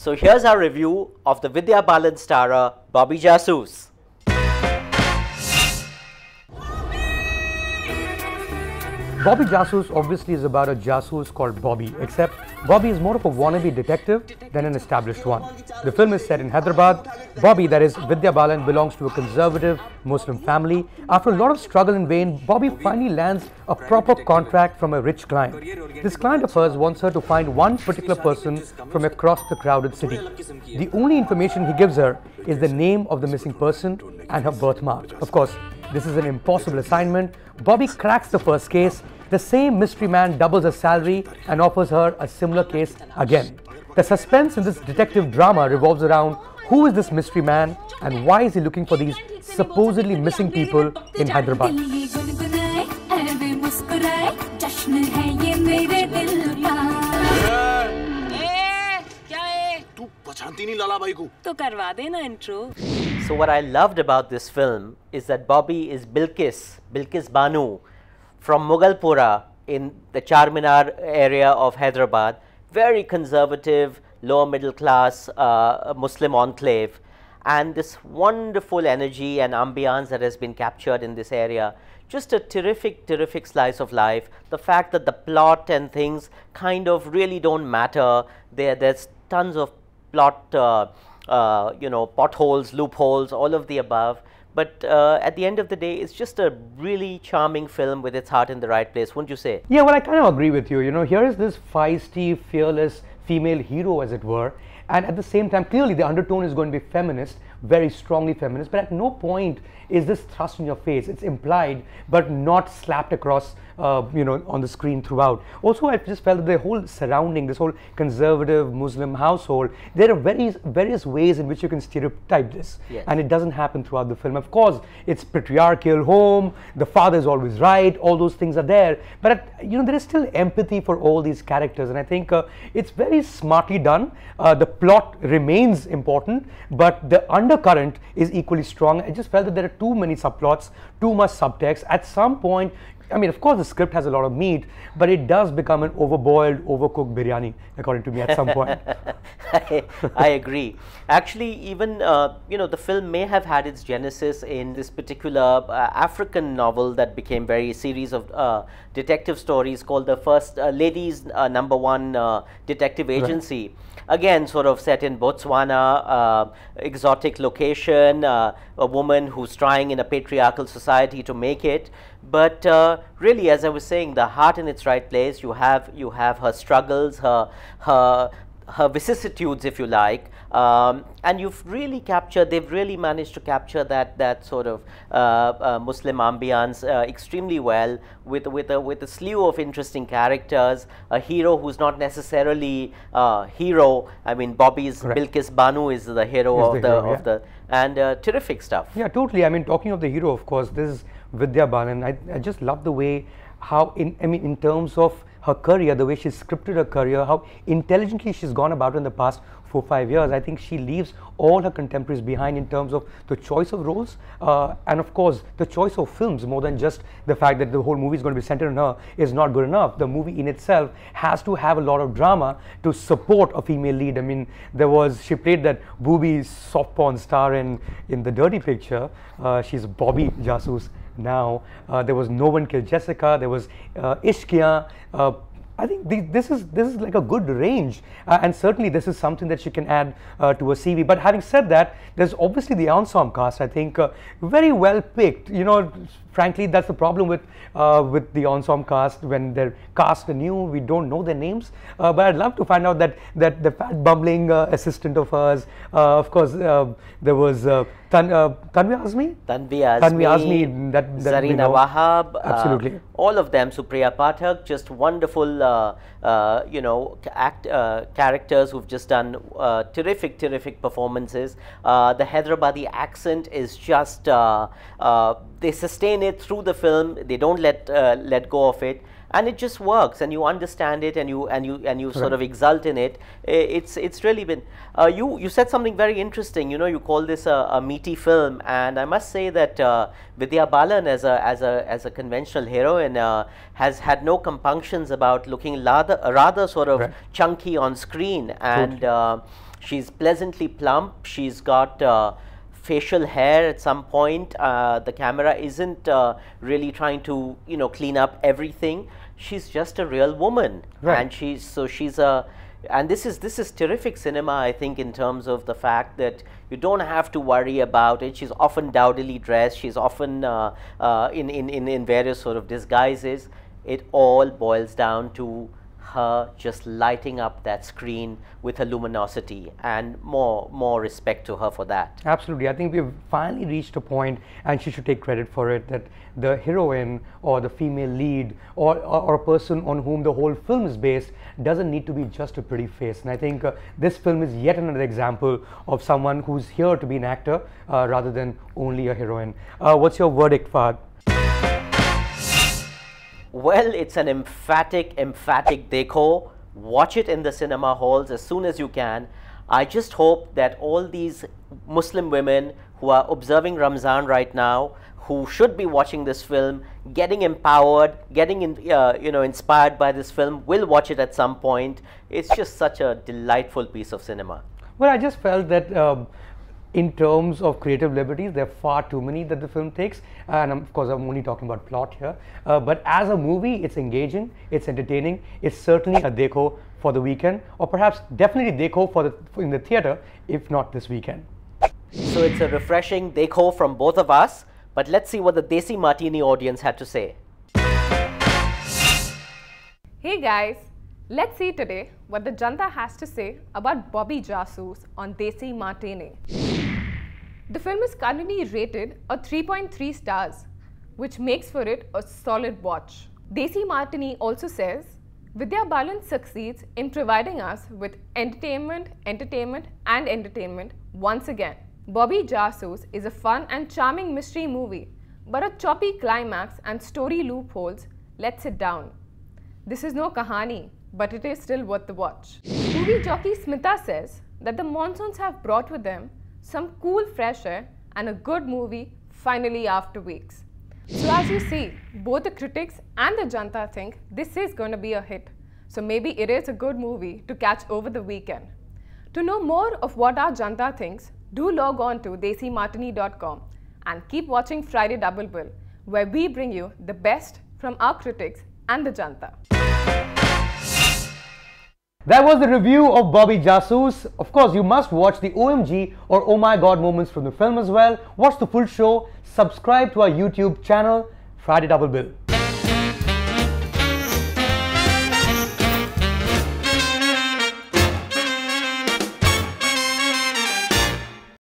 So here's our review of the Vidya Balan starrer Bobby Jasoos. Bobby Jasoos obviously is about a jasoos called Bobby, except Bobby is more of a wannabe detective than an established one. The film is set in Hyderabad. Bobby, that is Vidya Balan, belongs to a conservative Muslim family. After a lot of struggle in vain, Bobby finally lands a proper contract from a rich client. This client of hers wants her to find one particular person from across the crowded city. The only information he gives her is the name of the missing person and her birthmark. Of course, this is an impossible assignment. Bobby cracks the first case. The same mystery man doubles her salary and offers her a similar case again. The suspense in this detective drama revolves around who is this mystery man and why is he looking for these supposedly missing people in Hyderabad. So what I loved about this film is that Bobby is Bilkis Banu from Mughalpura in the Charminar area of Hyderabad, very conservative, lower middle class Muslim enclave, and this wonderful energy and ambiance that has been captured in this area. Just a terrific slice of life. The fact that the plot and things kind of really don't matter. There's tons of plot, potholes, loopholes, all of the above. But at the end of the day, it's just a really charming film with its heart in the right place, wouldn't you say? Yeah, well, I kind of agree with you. You know, here is this feisty, fearless female hero, as it were. And at the same time, clearly the undertone is going to be feminist, very strongly feminist. But at no point is this thrust in your face. It's implied, but not slapped across, on the screen throughout. Also, I just felt that the whole surrounding, this whole conservative Muslim household, there are various ways in which you can stereotype this. Yes. And it doesn't happen throughout the film. Of course, it's patriarchal home, the father is always right, all those things are there. But, there is still empathy for all these characters. And I think it's very smartly done. The plot remains important, but the undercurrent is equally strong. I just felt that there are too many subplots, too much subtext. At some point, I mean, of course, the script has a lot of meat, but it does become an overboiled, overcooked biryani, according to me, at some point. I agree. Actually, even, the film may have had its genesis in this particular African novel that became a series of detective stories called the First Ladies #1 Detective Agency. Right. Again, sort of set in Botswana, exotic location, a woman who's trying in a patriarchal society to make it. But really, as I was saying, the heart in its right place. You have her struggles, her vicissitudes, if you like, and they've really managed to capture that sort of Muslim ambiance extremely well, with a slew of interesting characters, a hero who's not necessarily hero. I mean, Bobby's Bilkis Banu is the hero of the and terrific stuff. Yeah, totally. I mean, talking of the hero, of course, this is Vidya Balan. I just love the way in terms of her career, the way she's scripted her career, how intelligently she's gone about in the past 4-5 years. I think she leaves all her contemporaries behind in terms of the choice of roles and of course the choice of films. More than just the fact that the whole movie is going to be centered on her is not good enough. The movie in itself has to have a lot of drama to support a female lead. I mean, she played that booby soft porn star in The Dirty Picture. She's Bobby Jasoos now. There was No One Killed Jessica, there was Ishqiyan. I think this is like a good range, and certainly this is something that she can add to a CV. But having said that, there's obviously the ensemble cast. I think very well picked. Frankly, that's the problem with the ensemble cast. When they're cast anew, we don't know their names. But I'd love to find out that the fat bumbling assistant of hers. Of course, there was Tanvi Azmi, Zarina Wahab, absolutely. All of them, Supriya Pathak, just wonderful, characters who've just done terrific performances. The Hyderabadi accent is just they sustain it through the film. They don't let go of it, and it just works, and you understand it, and you sort of exult in it. It's really been. You said something very interesting. You call this a meaty film, and I must say that Vidya Balan as a conventional heroine has had no compunctions about looking rather sort of chunky on screen, and She's pleasantly plump. She's got facial hair at some point. The camera isn't really trying to, clean up everything. She's just a real woman, Right. and she's a, and this is terrific cinema, I think, in terms of the fact that you don't have to worry about it. She's often dowdily dressed. She's often in various sort of disguises. It all boils down to her just lighting up that screen with her luminosity, and more respect to her for that. Absolutely. I think we've finally reached a point, and she should take credit for it, that the heroine or the female lead or a person on whom the whole film is based doesn't need to be just a pretty face. And I think this film is yet another example of someone who's here to be an actor rather than only a heroine. What's your verdict, Fahad? Well, it's an emphatic dekho. Watch it in the cinema halls as soon as you can. I just hope that all these Muslim women who are observing Ramzan right now, who should be watching this film, getting empowered, getting inspired by this film, will watch it at some point. It's just such a delightful piece of cinema. Well, I just felt that in terms of creative liberties, there are far too many that the film takes, and of course I'm only talking about plot here, but as a movie, it's engaging, it's entertaining, it's certainly a dekho for the weekend, or perhaps definitely dekho in the theater, if not this weekend. So it's a refreshing dekho from both of us, but let's see what the Desi Martini audience had to say. Hey guys, let's see today what the Janta has to say about Bobby Jasoos on Desi Martini. The film is currently rated a 3.3 stars, which makes for it a solid watch. Desi Martini also says, Vidya Balan succeeds in providing us with entertainment once again. Bobby Jasoos is a fun and charming mystery movie, but a choppy climax and story loopholes lets it down. This is no kahani, but it is still worth the watch. Movie jockey Smita says that the monsoons have brought with them some cool fresh air and a good movie finally after weeks. So as you see, both the critics and the Janta think this is going to be a hit. So maybe it is a good movie to catch over the weekend. To know more of what our Janta thinks, do log on to desimartini.com and keep watching Friday Double Bill, where we bring you the best from our critics and the Janta. That was the review of Bobby Jasoos. Of course, you must watch the OMG or Oh My God moments from the film as well. Watch the full show. Subscribe to our YouTube channel, Friday Double Bill.